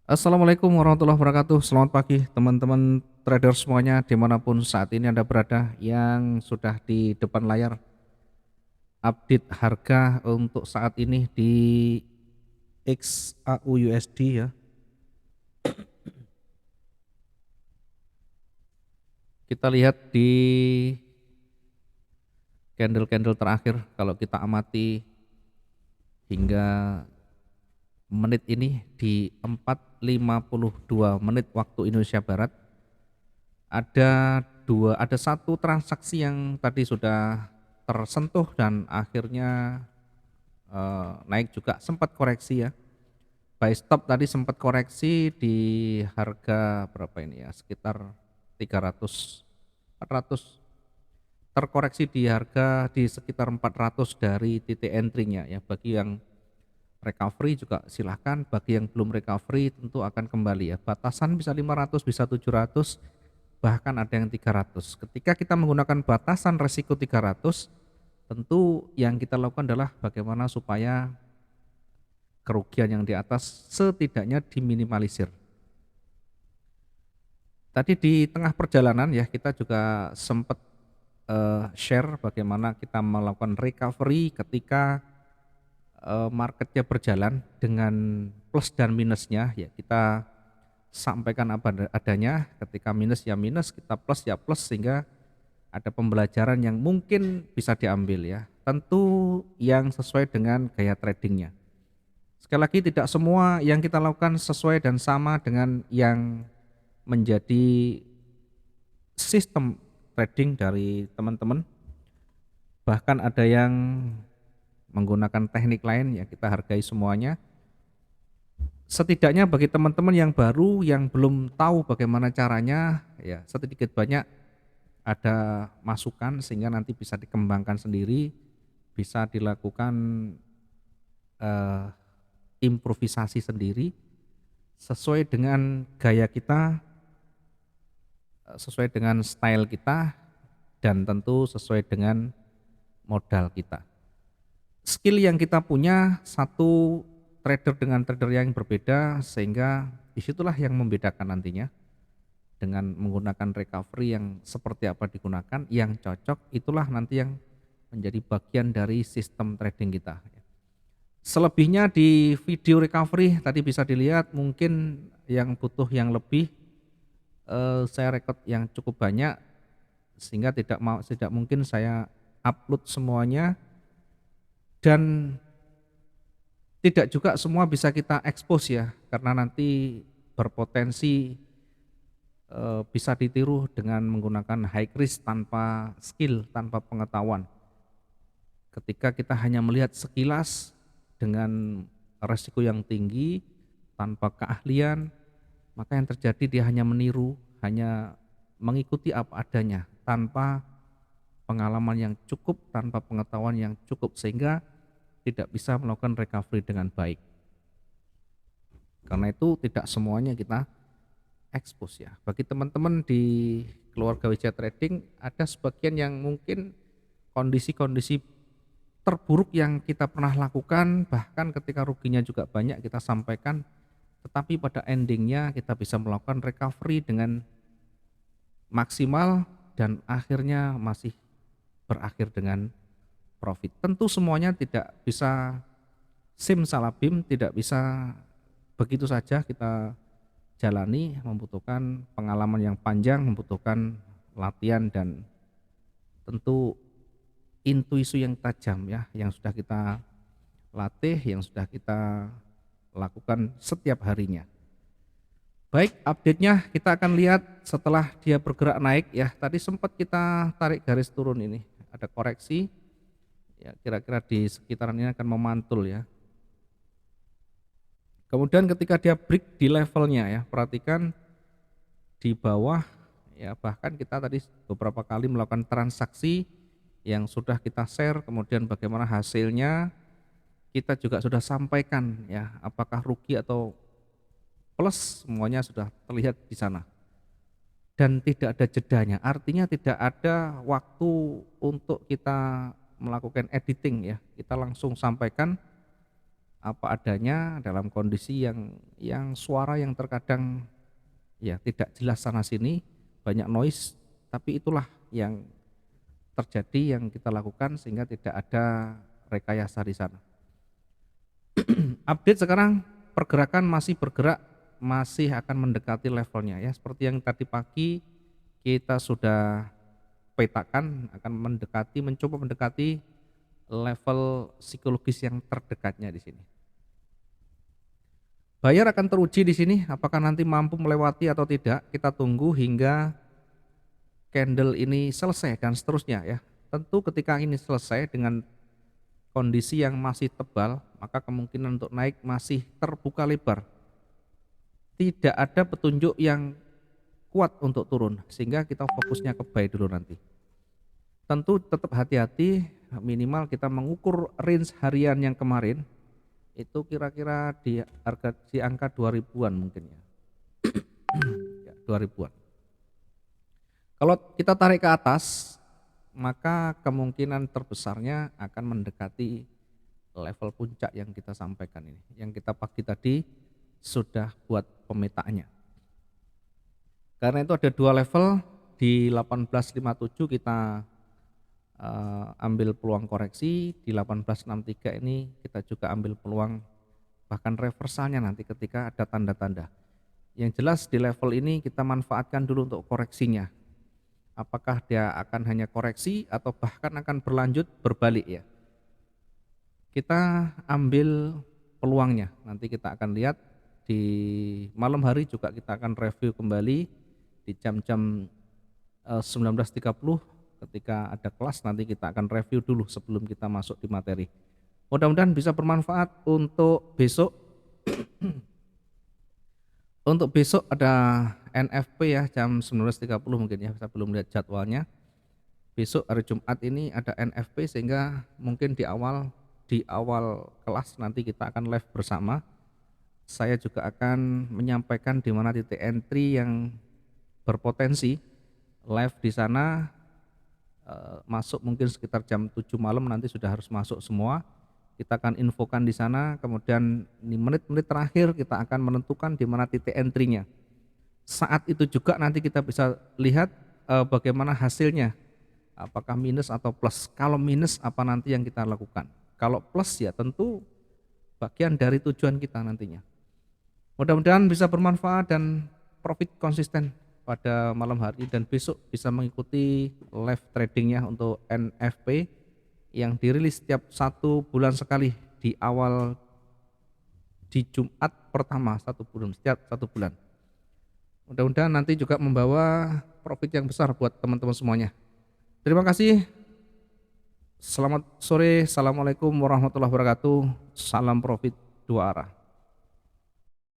Assalamualaikum warahmatullahi wabarakatuh. Selamat pagi teman-teman trader semuanya dimanapun saat ini Anda berada yang sudah di depan layar update harga untuk saat ini di XAUUSD ya. Kita lihat di candle-candle terakhir kalau kita amati hingga menit ini di 4:52 menit waktu Indonesia Barat ada satu transaksi yang tadi sudah tersentuh dan akhirnya naik juga sempat koreksi ya. Buy stop tadi sempat koreksi di harga berapa ini ya, sekitar 300, 400, terkoreksi di harga di sekitar 400 dari titik entry-nya ya. Bagi yang recovery juga silahkan, bagi yang belum recovery tentu akan kembali ya. Batasan bisa 500, bisa 700, bahkan ada yang 300. Ketika kita menggunakan batasan resiko 300, tentu yang kita lakukan adalah bagaimana supaya kerugian yang di atas setidaknya diminimalisir. Tadi di tengah perjalanan ya kita juga sempat share bagaimana kita melakukan recovery ketika marketnya berjalan dengan plus dan minusnya ya. Kita sampaikan apa adanya, ketika minus ya minus, kita plus ya plus, sehingga ada pembelajaran yang mungkin bisa diambil ya. Tentu yang sesuai dengan gaya tradingnya. Sekali lagi tidak semua yang kita lakukan sesuai dan sama dengan yang menjadi sistem trading dari teman-teman. Bahkan ada yang menggunakan teknik lain ya, kita hargai semuanya. Setidaknya bagi teman-teman yang baru yang belum tahu bagaimana caranya ya, sedikit banyak ada masukan sehingga nanti bisa dikembangkan sendiri, bisa dilakukan eh, improvisasi sendiri sesuai dengan gaya kita, sesuai dengan style kita, dan tentu sesuai dengan modal kita. Skill yang kita punya satu trader dengan trader yang berbeda, sehingga disitulah yang membedakan nantinya. Dengan menggunakan recovery yang seperti apa digunakan, yang cocok itulah nanti yang menjadi bagian dari sistem trading kita. Selebihnya di video recovery tadi bisa dilihat, mungkin yang butuh yang lebih saya record yang cukup banyak sehingga tidak mungkin saya upload semuanya, dan tidak juga semua bisa kita expose ya, karena nanti berpotensi bisa ditiru dengan menggunakan high risk tanpa skill, tanpa pengetahuan. Ketika kita hanya melihat sekilas dengan resiko yang tinggi tanpa keahlian, maka yang terjadi dia hanya meniru, hanya mengikuti apa adanya tanpa pengalaman yang cukup, tanpa pengetahuan yang cukup, sehingga tidak bisa melakukan recovery dengan baik. Karena itu tidak semuanya kita expose ya. Bagi teman-teman di keluarga WJ Trading, ada sebagian yang mungkin kondisi-kondisi terburuk yang kita pernah lakukan, bahkan ketika ruginya juga banyak kita sampaikan, tetapi pada endingnya kita bisa melakukan recovery dengan maksimal dan akhirnya masih berakhir dengan profit. Tentu semuanya tidak bisa simsalabim, tidak bisa begitu saja kita jalani, membutuhkan pengalaman yang panjang, membutuhkan latihan dan tentu intuisi yang tajam ya, yang sudah kita latih, yang sudah kita lakukan setiap harinya. Baik, update-nya kita akan lihat setelah dia bergerak naik ya. Tadi sempat kita tarik garis turun ini, ada koreksi ya, kira-kira di sekitaran ini akan memantul ya. Kemudian ketika dia break di levelnya ya, perhatikan di bawah ya, bahkan kita tadi beberapa kali melakukan transaksi yang sudah kita share, kemudian bagaimana hasilnya kita juga sudah sampaikan ya, apakah rugi atau plus semuanya sudah terlihat di sana. Dan tidak ada jedanya, artinya tidak ada waktu untuk kita melakukan editing ya, kita langsung sampaikan apa adanya dalam kondisi yang suara yang terkadang ya tidak jelas sana sini, banyak noise, tapi itulah yang terjadi yang kita lakukan sehingga tidak ada rekayasa di sana. Update sekarang pergerakan masih bergerak, masih akan mendekati levelnya ya. Seperti yang tadi pagi kita sudah petakan akan mencoba mendekati level psikologis yang terdekatnya di sini. Bayar akan teruji di sini, apakah nanti mampu melewati atau tidak, kita tunggu hingga candle ini selesai dan seterusnya ya. Tentu ketika ini selesai dengan kondisi yang masih tebal, maka kemungkinan untuk naik masih terbuka lebar. Tidak ada petunjuk yang kuat untuk turun, sehingga kita fokusnya ke buy dulu nanti. Tentu tetap hati-hati, minimal kita mengukur range harian yang kemarin, itu kira-kira di angka 2000-an mungkin ya. Ya, 2000-an. Kalau kita tarik ke atas, maka kemungkinan terbesarnya akan mendekati level puncak yang kita sampaikan ini. Yang kita pagi tadi sudah buat pemetaannya. Karena itu ada dua level, di 1857 kita ambil peluang koreksi, di 1863 ini kita juga ambil peluang bahkan reversalnya nanti ketika ada tanda-tanda. Yang jelas di level ini kita manfaatkan dulu untuk koreksinya. Apakah dia akan hanya koreksi atau bahkan akan berlanjut berbalik ya. Kita ambil peluangnya, nanti kita akan lihat di malam hari juga kita akan review kembali di jam-jam 19.30 ketika ada kelas, nanti kita akan review dulu sebelum kita masuk di materi. Mudah-mudahan bisa bermanfaat untuk besok. Untuk besok ada NFP ya jam 19.30 mungkin ya, saya belum lihat jadwalnya. Besok hari Jumat ini ada NFP sehingga mungkin di awal kelas nanti kita akan live bersama. Saya juga akan menyampaikan di mana titik entry yang berpotensi live di sana. Masuk mungkin sekitar jam 7 malam nanti sudah harus masuk semua. Kita akan infokan di sana, kemudian di menit-menit terakhir kita akan menentukan di mana titik entry-nya. Saat itu juga nanti kita bisa lihat bagaimana hasilnya, apakah minus atau plus. Kalau minus apa nanti yang kita lakukan. Kalau plus ya tentu bagian dari tujuan kita nantinya. Mudah-mudahan bisa bermanfaat dan profit konsisten pada malam hari, dan besok bisa mengikuti live tradingnya untuk NFP yang dirilis setiap 1 bulan sekali di awal di Jumat pertama 1 bulan, setiap 1 bulan. Mudah-mudahan nanti juga membawa profit yang besar buat teman-teman semuanya. Terima kasih. Selamat sore. Assalamualaikum warahmatullahi wabarakatuh. Salam profit 2 arah.